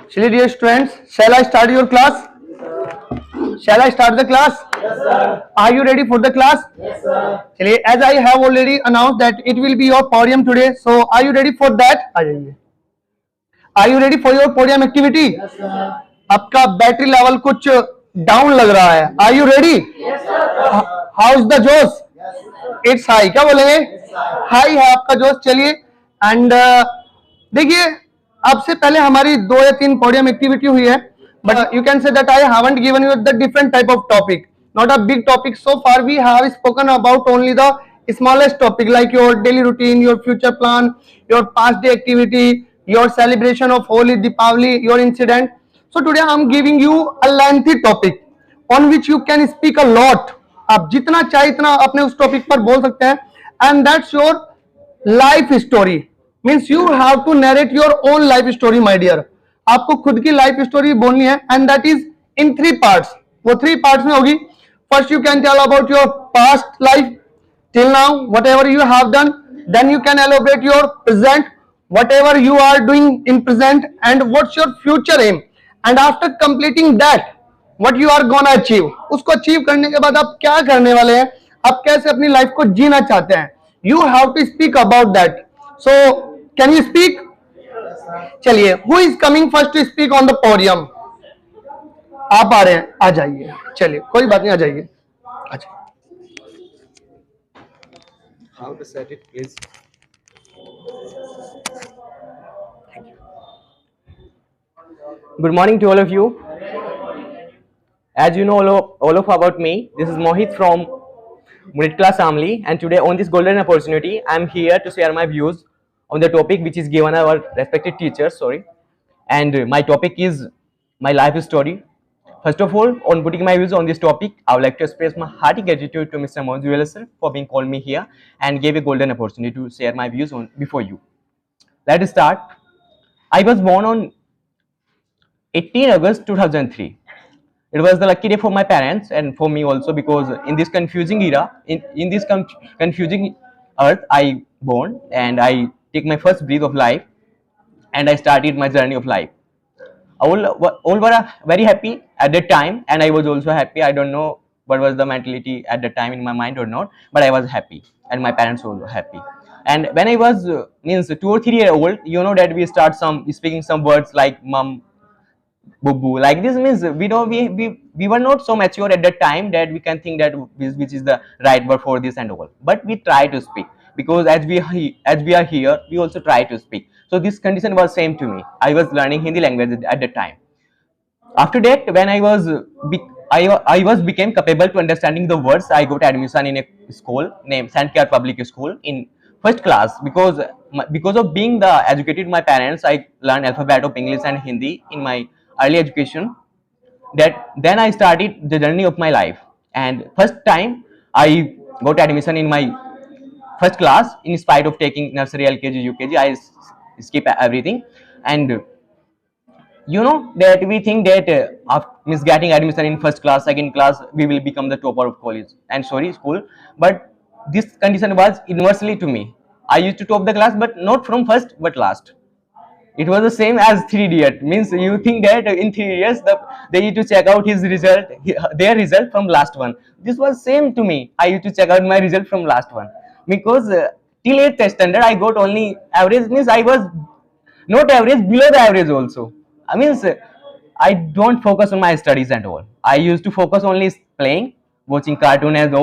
Chलिए dear students, shall I start your class? Shall I start the class? Yes, sir. Are you ready for the class? Yes, sir. चलिए, as I have already announced that it will be your podium today, so are you ready for that? आ जाइए. Are you ready for your podium activity? Yes, sir. आपका battery level कुछ down लग रहा है. Are you ready? Yes, sir. How is the जोश? Yes, sir. It's high. क्या बोलेंगे? Yes, sir. High है आपका जोश. चलिए, एंड देखिए, आपसे पहले हमारी 2 या 3 पोडियम एक्टिविटी हुई है, but you can say that I haven't given you the different type of topic, not a big topic. So far we have spoken about only the smallest topic like your daily routine, your future plan, your past day activity, your celebration of Holi, Deepavali, your incident. So today I am giving you a lengthy topic on which you can speak a lot. आप जितना चाहे इतना अपने उस topic पर बोल सकते हैं, and that's your life story. Means you have to narrate your own life story, my dear. आपको खुद की लाइफ स्टोरी बोलनी है, and that is in 3 parts. वो 3 parts में होगी. First you can tell about your past life till now, whatever you have done. Then you can elaborate your present, whatever you are doing in present, and what's your future aim. And after completing that, what you are gonna achieve. उसको achieve करने के बाद आप क्या करने वाले हैं, आप कैसे अपनी लाइफ को जीना चाहते हैं. You have to speak about that. So can you speak? चलिए, who is coming first to speak on the podium? आप आ रहे हैं, आ जाइए. चलिए, कोई बात नहीं, आ जाइए. अच्छा. How to set it, please? Good morning to all of you. As you know all of about me, this is Mohit from middle class family, and today on this golden opportunity, I am here to share my views on the topic which is given our respected teachers. And my topic is my life story. First of all, on putting my views on this topic, I would like to express my hearty gratitude to Mr. Mohit sir for being called me here and gave a golden opportunity to share my views on before you. Let's start. I was born on 18 August 2003. It was the lucky day for my parents and for me also, because in this confusing era, in this confusing earth, I born and I take my first breath of life and I started my journey of life. All were very happy at that time, and I was also happy. I don't know what was the mentality at that time in my mind or not, but I was happy and my parents were happy. And when I was means 2 or 3 years old, you know that we start speaking some words like mum, boo, like this. Means we were not so mature at that time that we can think that which is the right word for this and all, but we try to speak, because as we are here, we also try to speak. So this condition was same to me. I was learning Hindi language at that time. After that, when I was became capable to understanding the words, I got admission in a school named St. Clair Public School in first class, because of being the educated my parents, I learned alphabet of English and Hindi in my early education. That then I started the journey of my life, and first time I got admission in my first class. In spite of taking nursery, LKG, UKG, I skip everything. And you know that we think that after getting admission in first class, second class, we will become the topper of college and school. But this condition was inversely to me. I used to top the class, but not from first but last. It was the same as 3 idiot. Means you think that in 3 years they need to check out their result from last one. This was same to me. I used to check out my result from last one, because till 8th standard I got only average. Means I was not average, below the average also. I mean, I don't focus on my studies and all. I used to focus only playing, watching cartoon and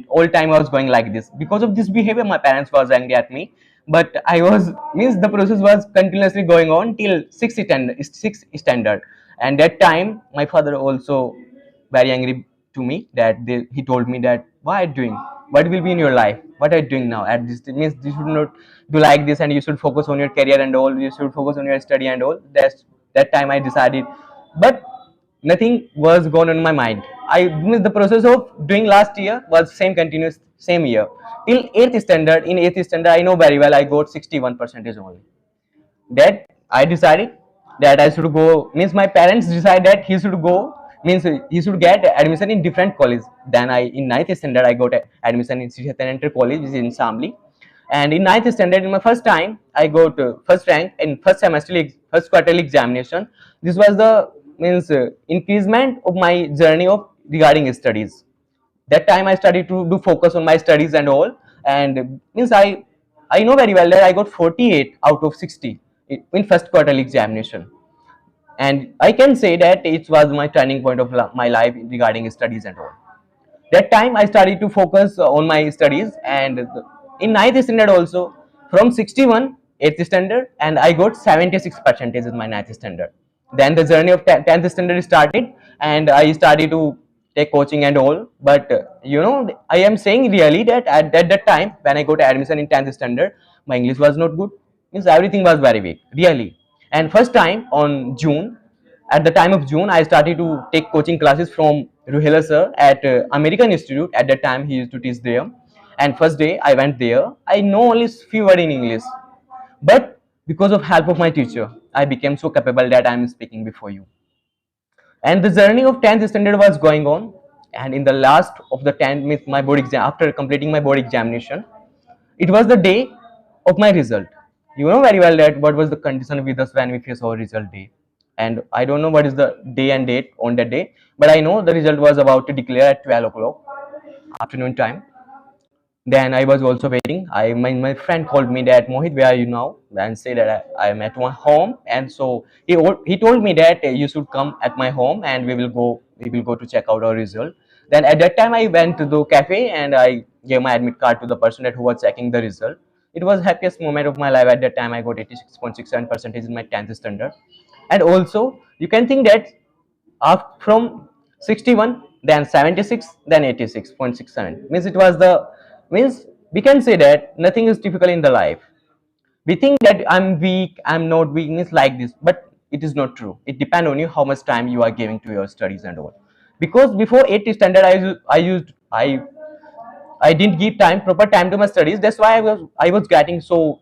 all time I was going like this. Because of this behavior, my parents was angry at me. But the process was continuously going on till 6th standard. And that time, my father also very angry to me, that he told me that, why are you doing? What will be in your life? What are you doing now? At this means you should not do like this, and you should focus on your career and all. You should focus on your study and all. That time I decided, but nothing was going on in my mind. The process of doing last year was continuous same year till 8th standard. In 8th standard, I know very well I got 61% only. That I decided that I should go. Means my parents decided that he should go. Means he should get admission in different college. Then in 9th standard I got admission in Sri College, which is in Samli. And in ninth standard, in my first time, I got first rank in first semester, first quarterly examination. This was the means increasement of my journey of regarding studies. That time I started to do focus on my studies and all, and means I know very well that I got 48 out of 60 in first quarterly examination, and I can say that it was my turning point of my life regarding studies and all. That time I started to focus on my studies, and in ninth standard also, from 61 eighth standard, and I got 76 percentage in my ninth standard. Then the journey of 10th standard started, and I started to take coaching and all. But I am saying really that at that time when I got admission in 10th standard, my English was not good, means everything was very weak really. And first time on June, at the time of June, I started to take coaching classes from Ruhela sir at American Institute. At that time, he used to teach there. And first day I went there, I know only few words in English, but because of help of my teacher, I became so capable that I am speaking before you. And the journey of 10th standard was going on. And in the last of the 10th, with my board exam, after completing my board examination, it was the day of my result. You know very well that what was the condition with us when we face our result day. And I don't know what is the day and date on that day, but I know the result was about to declare at 12 o'clock afternoon time. Then I was also waiting. My friend called me that, Mohit, where are you now? And say that I am at my home. And so he told me that you should come at my home and we will go to check out our result. Then at that time I went to the cafe and I gave my admit card to the person that who was checking the result. It was happiest moment of my life. At that time I got 86.67 percentage in my 10th standard. And also you can think that from 61, then 76, then 86.67, means it was the means we can say that nothing is difficult in the life. We think that I'm weak, I'm not weak, means like this, but it is not true. It depends on you how much time you are giving to your studies and all. Because before 8th standard I didn't give proper time to my studies. That's why I was getting so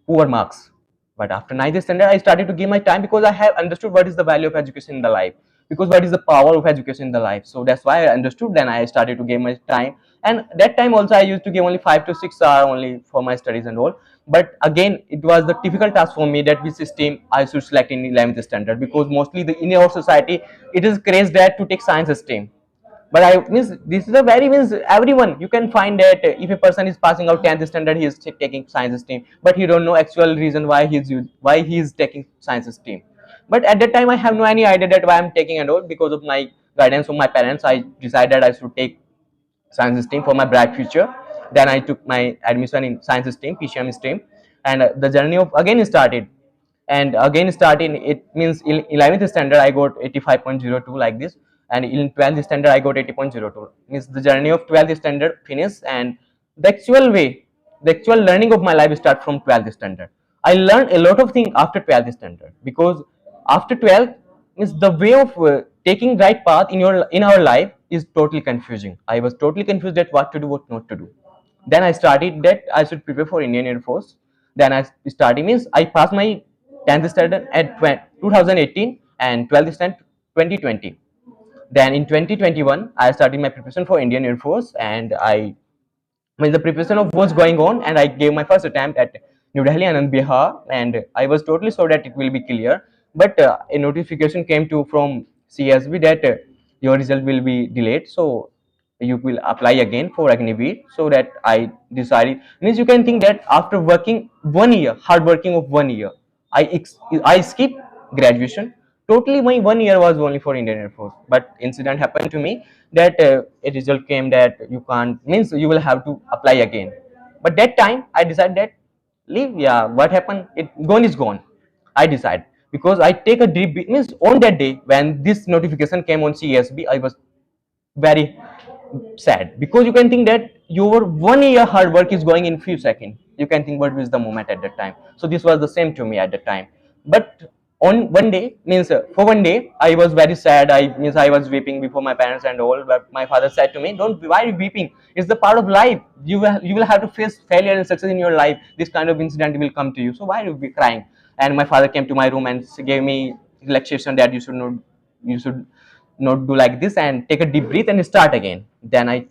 poor marks. But after ninth standard, I started to give my time because I have understood what is the value of education in the life. Because what is the power of education in the life. So that's why I understood. Then I started to give my time. And that time also I used to give only 5 to 6 hours only for my studies and all. But again, it was the difficult task for me that which system I should select in 11th standard, because mostly in our society it is crazy that to take science stream. But I means this is a very means everyone you can find that if a person is passing out 10th standard, he is taking science stream, but he don't know actual reason why he is taking science stream. But at that time I have no any idea that why I'm taking and all. Because of my guidance from my parents, I decided I should take science stream for my bright future. Then I took my admission in science stream, PCM stream, and the journey of again started. And again starting, it means in 11th standard I got 85.02 like this, and in 12th standard I got 80.02. Means the journey of 12th standard finished, and the actual learning of my life start from 12th standard. I learned a lot of things after 12th standard, because after 12th means the way of taking right path in our life is totally confusing. I was totally confused at what to do, what not to do. Then I started that I should prepare for Indian Air Force. Then I started means I passed my 10th standard at 2018 and 12th standard 2020. Then in 2021 I started my preparation for Indian Air Force, and I mean the preparation of was going on, and I gave my first attempt at New Delhi and Bihar, and I was totally sure that it will be clear. But a notification came to from CSB that your result will be delayed, so you will apply again for Agniveer. So that I decided, means you can think that after working 1 year, hard working of 1 year, I skip graduation. Totally my 1 year was only for Indian Air Force. But incident happened to me that a result came that you can't, means you will have to apply again. But that time I decided that leave, yeah, what happened, it gone is gone. I decide, because I take a deep means on that day when this notification came on CSB, I was very sad, because you can think that your 1 year hard work is going in few seconds. You can think what was the moment at that time. So this was the same to me at that time. But on one day, means for one day I was very sad. I was weeping before my parents and all. But my father said to me, don't, why are you weeping, it's the part of life. You will have to face failure and success in your life. This kind of incident will come to you, so why are you be crying? And my father came to my room and gave me relaxation that you should not do like this, and take a deep breath and start again. Then I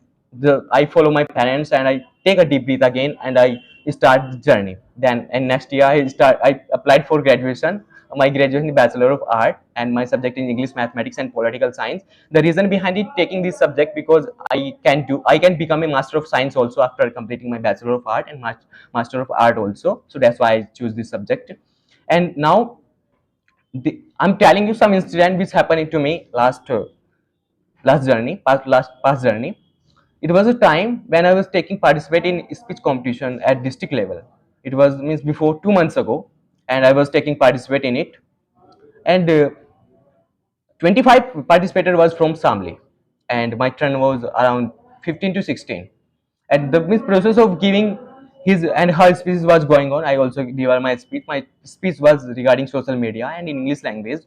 I follow my parents and I take a deep breath again and I start the journey. Then and next year I applied for graduation. My graduation is Bachelor of Art and my subject is English, Mathematics and Political Science. The reason behind it taking this subject because I can become a Master of Science also after completing my Bachelor of Art and Master of Art also. So that's why I choose this subject. And now I'm telling you some incident which happened to me last journey. It was a time when I was taking participate in speech competition at district level. It was means before 2 months ago, and I was taking participate in it. And 25 participator was from Samli, and my turn was around 15 to 16. And the means process of giving his and her speech was going on. I also delivered my speech. My speech was regarding social media and in English language.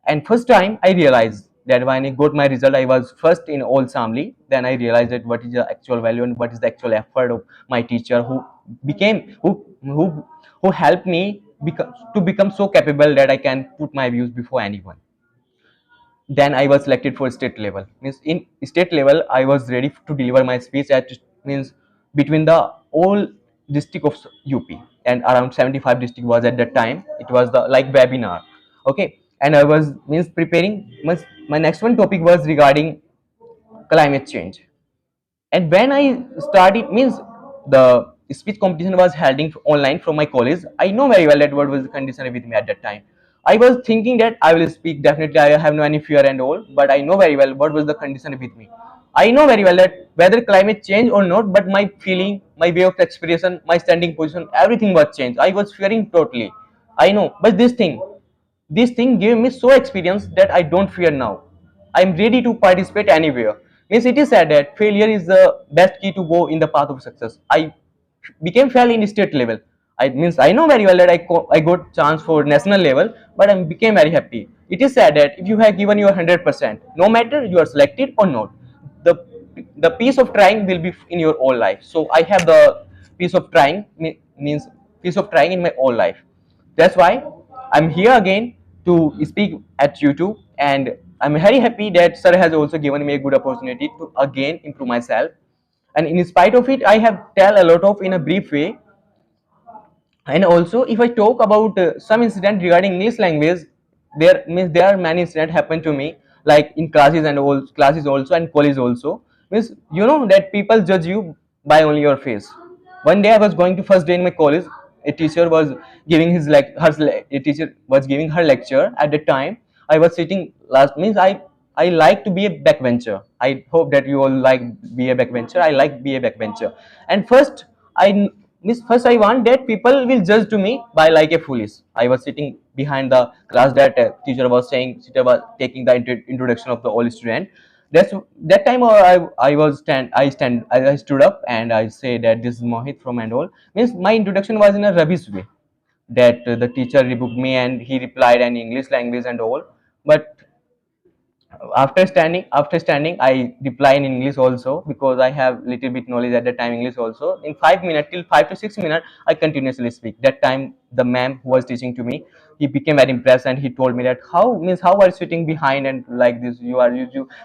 And first time I realized that when I got my result, I was first in all Samli. Then I realized that what is the actual value and what is the actual effort of my teacher became who helped me to become so capable that I can put my views before anyone. Then I was selected for state level. Means in state level, I was ready to deliver my speech at means between the all district of UP and around 75 district was at that time. It was the like webinar, okay. And I was means preparing. My next one topic was regarding climate change. And when I started, means the speech competition was held in online from my college. I know very well that what was the condition with me at that time. I was thinking that I will speak definitely. I have no any fear and all, but I know very well what was the condition with me. I know very well that whether climate change or not, but my feeling, my way of expression, my standing position, everything was changed. I was fearing totally. I know, but this thing gave me so experience that I don't fear now. I'm ready to participate anywhere. Means it is said that failure is the best key to go in the path of success. I became fail in state level. I means I know very well that I got chance for national level, but I became very happy. It is said that if you have given your 100%, no matter you are selected or not, the the piece of trying will be in your whole life. So I have the piece of trying means piece of trying in my whole life. That's why I'm here again to speak at YouTube, and I'm very happy that sir has also given me a good opportunity to again improve myself. And in spite of it, I have tell a lot of in a brief way. And also, if I talk about some incident regarding English language, there are many incident happen to me, like in classes and all classes also and college also. Means you know that people judge you by only your face. One day I was going to first day in my college. A teacher was giving his a teacher was giving her lecture. At the time, I was sitting last. Means I like to be a backbencher. I hope that you all like be a backbencher. I like be a backbencher. And I first I want that people will judge to me by like a foolish. I was sitting behind the class that teacher was saying. Teacher was taking the introduction of the all student. That's that time I stood up and I say that this is Mohit from and all. Means my introduction was in a rubbish way. That the teacher rebuked me and he replied in English language and all. But after standing I reply in English also because I have little bit knowledge at the time English also. In 5 minutes till 5 to 6 minutes I continuously speak. That time the ma'am who was teaching to me, he became very impressed and he told me that how are you sitting behind and like this, you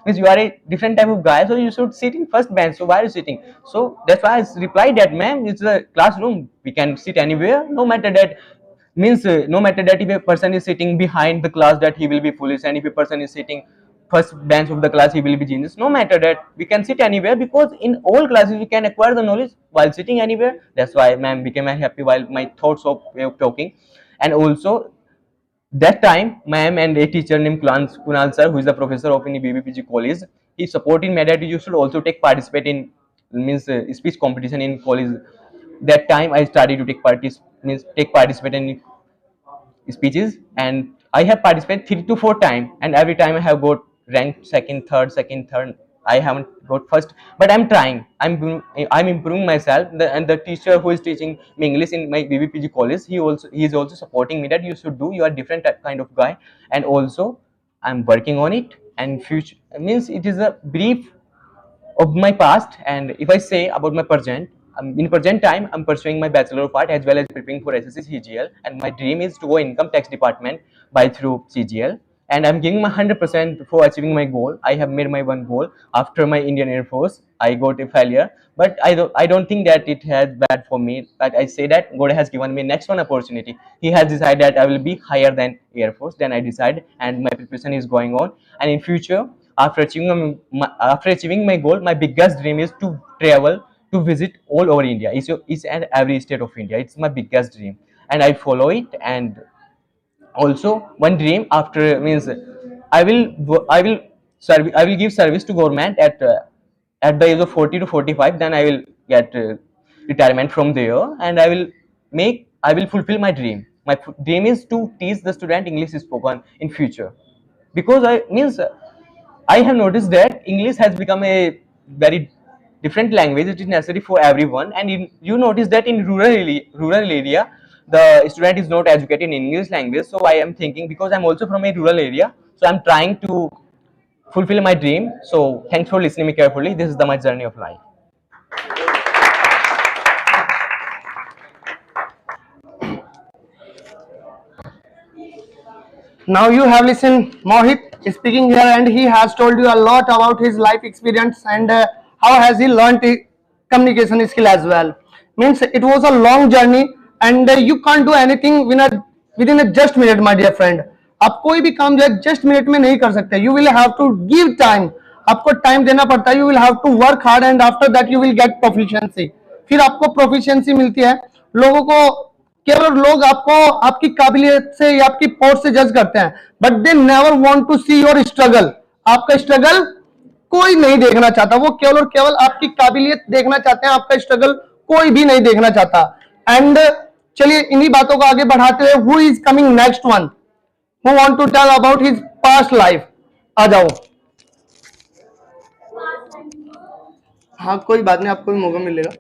means you are a different type of guy, so you should sit in first bench, so why are you sitting? So that's why I replied that ma'am, it's a classroom, we can sit anywhere, no matter that. Means no matter that if a person is sitting behind the class that he will be foolish, and if a person is sitting first bench of the class he will be genius. No matter that, we can sit anywhere because in all classes we can acquire the knowledge while sitting anywhere. That's why ma'am became very happy while my thoughts of way of talking. And also that time ma'am and a teacher named Kunal sir, who is the professor of in BBPG college, he supported me that you should also take participate in means speech competition in college. That time I started to take participate in speeches, and I have participated 3 to 4 times, and every time I have got ranked second, third. I haven't got first, but I'm trying. I'm improving myself. And the teacher who is teaching me English in my BBPG college, he is also supporting me that you should do. You are different kind of guy, and also I'm working on it. And future means it is a brief of my past. And if I say about my present, in present time I'm pursuing my Bachelor of Art as well as preparing for SSC CGL, and my dream is to go income tax department by through CGL. and I'm giving my 100% for achieving my goal. I have made my one goal after my Indian Air Force. I got a failure, but I don't think that it has bad for me. But I say that God has given me next one opportunity. He has decided that I will be higher than Air Force. Then I decide, and my preparation is going on. And in future, after achieving my goal, my biggest dream is to travel to visit all over India. Each and every state of India. It's my biggest dream, and I follow it. And also one dream after means I will give service to government at the age of 40 to 45. Then I will get retirement from there, and I will fulfill my dream. My dream is to teach the student English spoken in future, because I have noticed that English has become a very different language. It is necessary for everyone, and you notice that in rural area, the student is not educated in English language. So I am thinking, because I'm also from a rural area, so I'm trying to fulfill my dream. So thanks for listening me carefully. This is my journey of life. Now you have listened Mohit speaking here, and he has told you a lot about his life experience and how has he learned communication skill as well. Means it was a long journey, and you can't do anything within a just minute, my dear friend. आप कोई भी काम जो है just minute में नहीं कर सकते. You will have to give time. आपको टाइम देना पड़ता है. You will have to work hard, and after that you will get proficiency. फिर आपको प्रोफिशिएंसी मिलती है. लोगों को केवल लोग आपको आपकी काबिलियत से या आपकी पहुंच से जज करते हैं, but they never want to see your struggle. आपका स्ट्रगल कोई नहीं देखना चाहता. वो केवल और केवल आपकी काबिलियत देखना चाहते हैं. आपका स्ट्रगल कोई भी नहीं देखना चाहता. एंड चलिए इन्हीं बातों को आगे बढ़ाते हुए, who is coming next one, who want to tell about his past life. आ जाओ. हाँ कोई बात नहीं, आपको भी मौका मिलेगा.